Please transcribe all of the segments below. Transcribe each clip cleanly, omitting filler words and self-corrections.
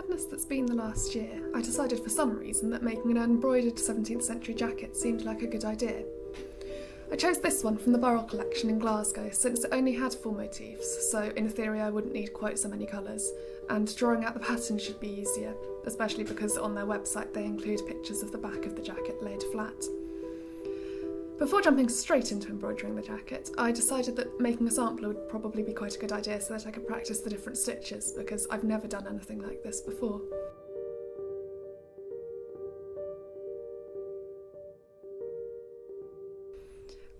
madness that's been the last year, I decided for some reason that making an embroidered 17th century jacket seemed like a good idea. I chose this one from the Burrell collection in Glasgow since it only had 4 motifs, so in theory I wouldn't need quite so many colours, and drawing out the pattern should be easier, especially because on their website they include pictures of the back of the jacket laid flat. Before jumping straight into embroidering the jacket, I decided that making a sampler would probably be quite a good idea so that I could practice the different stitches, because I've never done anything like this before.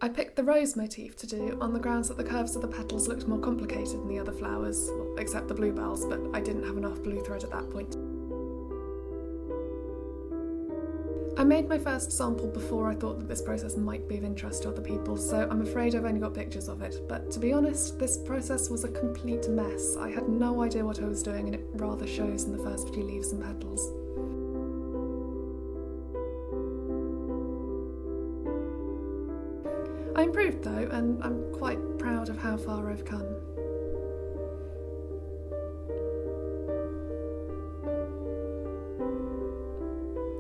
I picked the rose motif to do on the grounds that the curves of the petals looked more complicated than the other flowers, well, except the bluebells, but I didn't have enough blue thread at that point. I made my first sample before I thought that this process might be of interest to other people, so I'm afraid I've only got pictures of it, but to be honest, this process was a complete mess. I had no idea what I was doing, and it rather shows in the first few leaves and petals. I improved though, and I'm quite proud of how far I've come.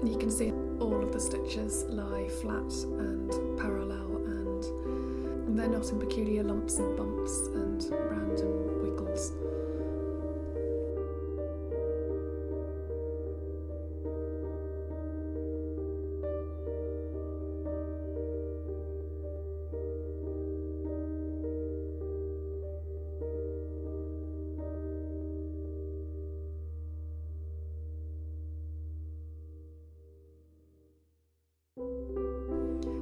You can see all of the stitches lie flat and parallel, and they're not in peculiar lumps and bumps and random wiggles.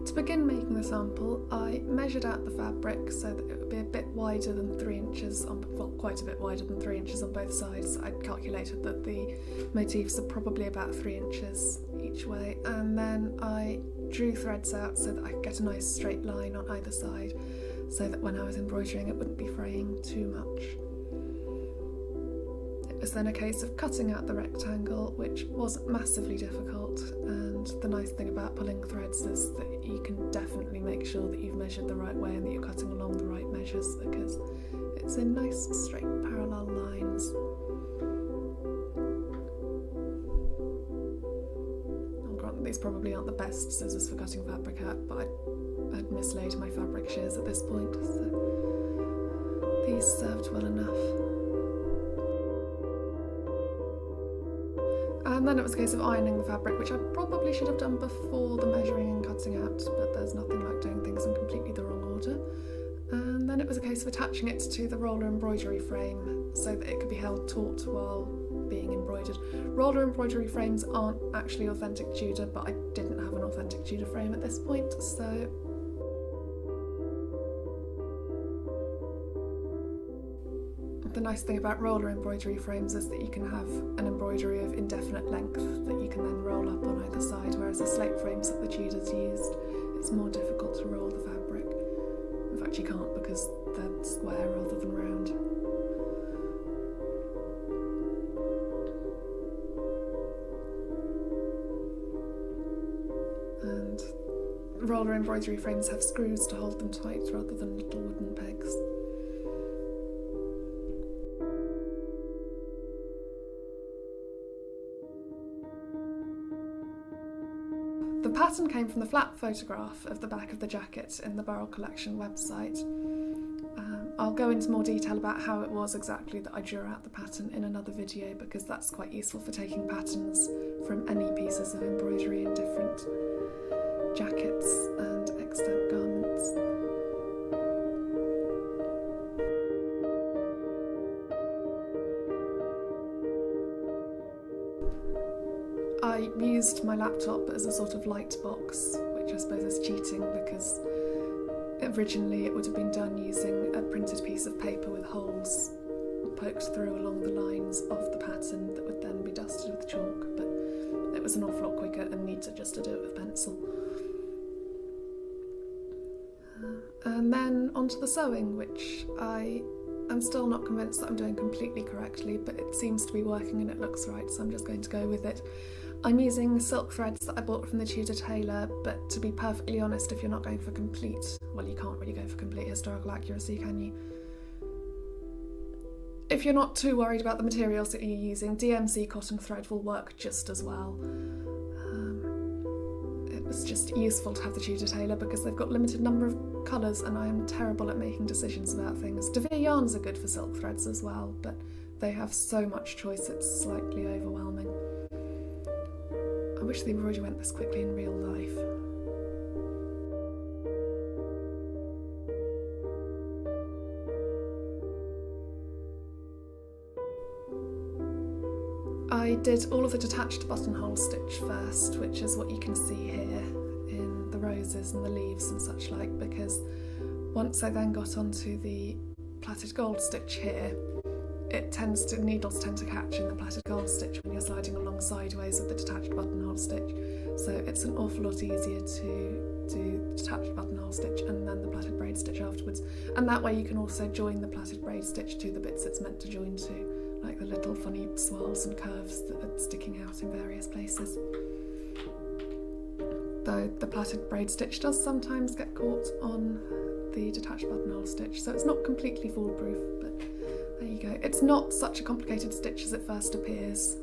To begin making the sample, I measured out the fabric so that it would be a bit wider than 3 inches well, quite a bit wider than 3 inches on both sides. I'd calculated that the motifs are probably about 3 inches each way, and then I drew threads out so that I could get a nice straight line on either side, so that when I was embroidering it wouldn't be fraying too much. It was then a case of cutting out the rectangle, which wasn't massively difficult, and the nice thing about pulling threads is that you can definitely make sure that you've measured the right way and that you're cutting along the right measures, because it's in nice straight parallel lines. I'll grant that these probably aren't the best scissors for cutting fabric out, but I'd mislaid my fabric shears at this point, so these served well enough. And then it was a case of ironing the fabric, which I probably should have done before the measuring and cutting out, but there's nothing like doing things in completely the wrong order. And then it was a case of attaching it to the roller embroidery frame so that it could be held taut while being embroidered. Roller embroidery frames aren't actually authentic Tudor, but I didn't have an authentic Tudor frame at this point, so the nice thing about roller embroidery frames is that you can have an embroidery of indefinite length that you can then roll up on either side, whereas the slate frames that the Tudors used, it's more difficult to roll the fabric. In fact, you can't because they're square rather than round. And roller embroidery frames have screws to hold them tight rather than little wooden pegs. The pattern came from the flat photograph of the back of the jacket in the Burrell collection website. I'll go into more detail about how it was exactly that I drew out the pattern in another video, because that's quite useful for taking patterns from any pieces of embroidery in different jackets and extant garments. I used my laptop as a sort of light box, which I suppose is cheating because originally it would have been done using a printed piece of paper with holes poked through along the lines of the pattern that would then be dusted with chalk, but it was an awful lot quicker and neater just to do it with pencil. And then onto the sewing, which I'm still not convinced that I'm doing completely correctly, but it seems to be working and it looks right, so I'm just going to go with it. I'm using silk threads that I bought from the Tudor Tailor, but to be perfectly honest, if you're not going for complete, well, you can't really go for complete historical accuracy, can you? if you're not too worried about the materials that you're using, DMC cotton thread will work just as well. It was just useful to have the Tudor Tailor because they've got a limited number of colours and I am terrible at making decisions about things. Devere yarns are good for silk threads as well, but they have so much choice it's slightly overwhelming. I wish the embroidery went this quickly in real life. I did all of the detached buttonhole stitch first, which is what you can see here in the roses and the leaves and such like, because once I then got onto the plaited gold stitch here, needles tend to catch in the plaited gold stitch when you're sliding along sideways with the detached buttonhole stitch. So it's an awful lot easier to do the detached buttonhole stitch and then the plaited braid stitch afterwards. And that way you can also join the plaited braid stitch to the bits it's meant to join to, like the little funny swirls and curves that are sticking out in various places. Though the plaited braid stitch does sometimes get caught on the detached buttonhole stitch, so it's not completely foolproof, but there you go. It's not such a complicated stitch as it first appears,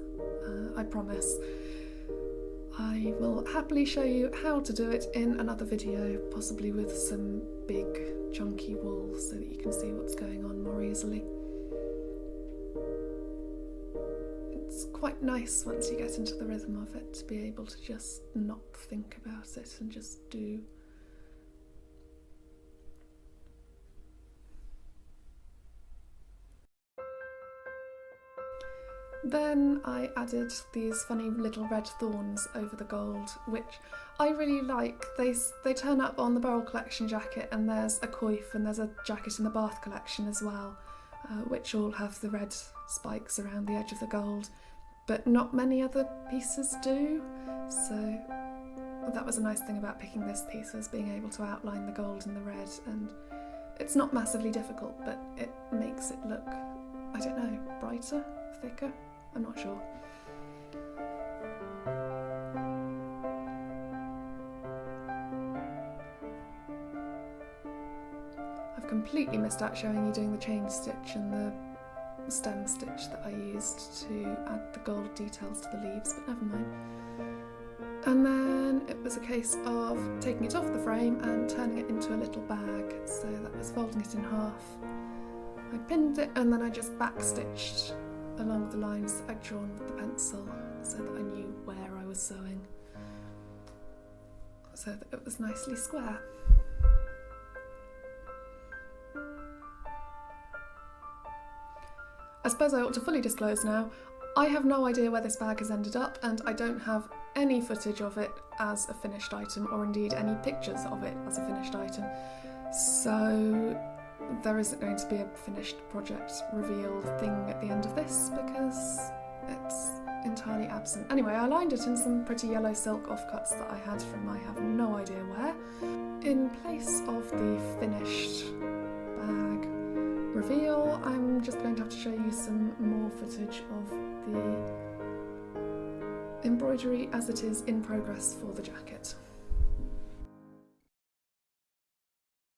I promise. I will happily show you how to do it in another video, possibly with some big chunky wool so that you can see what's going on more easily. It's quite nice once you get into the rhythm of it to be able to just not think about it and just do. Then I added these funny little red thorns over the gold, which I really like. They turn up on the Burrell collection jacket, and there's a coif and there's a jacket in the Bath collection as well, which all have the red spikes around the edge of the gold, but not many other pieces do. So that was a nice thing about picking this piece, was being able to outline the gold and the red, and it's not massively difficult, but it makes it look, I don't know, brighter, thicker? I'm not sure. I've completely missed out showing you doing the chain stitch and the stem stitch that I used to add the gold details to the leaves, but never mind. And then it was a case of taking it off the frame and turning it into a little bag. So that was folding it in half. I pinned it and then I just backstitched along the lines that I'd drawn with the pencil so that I knew where I was sewing, so that it was nicely square. I suppose I ought to fully disclose now, I have no idea where this bag has ended up, and I don't have any footage of it as a finished item, or indeed any pictures of it as a finished item, so there isn't going to be a finished project reveal thing at the end of this because it's entirely absent. Anyway, I lined it in some pretty yellow silk offcuts that I had from I have no idea where. In place of the finished bag reveal, I'm just going to have to show you some more footage of the embroidery as it is in progress for the jacket.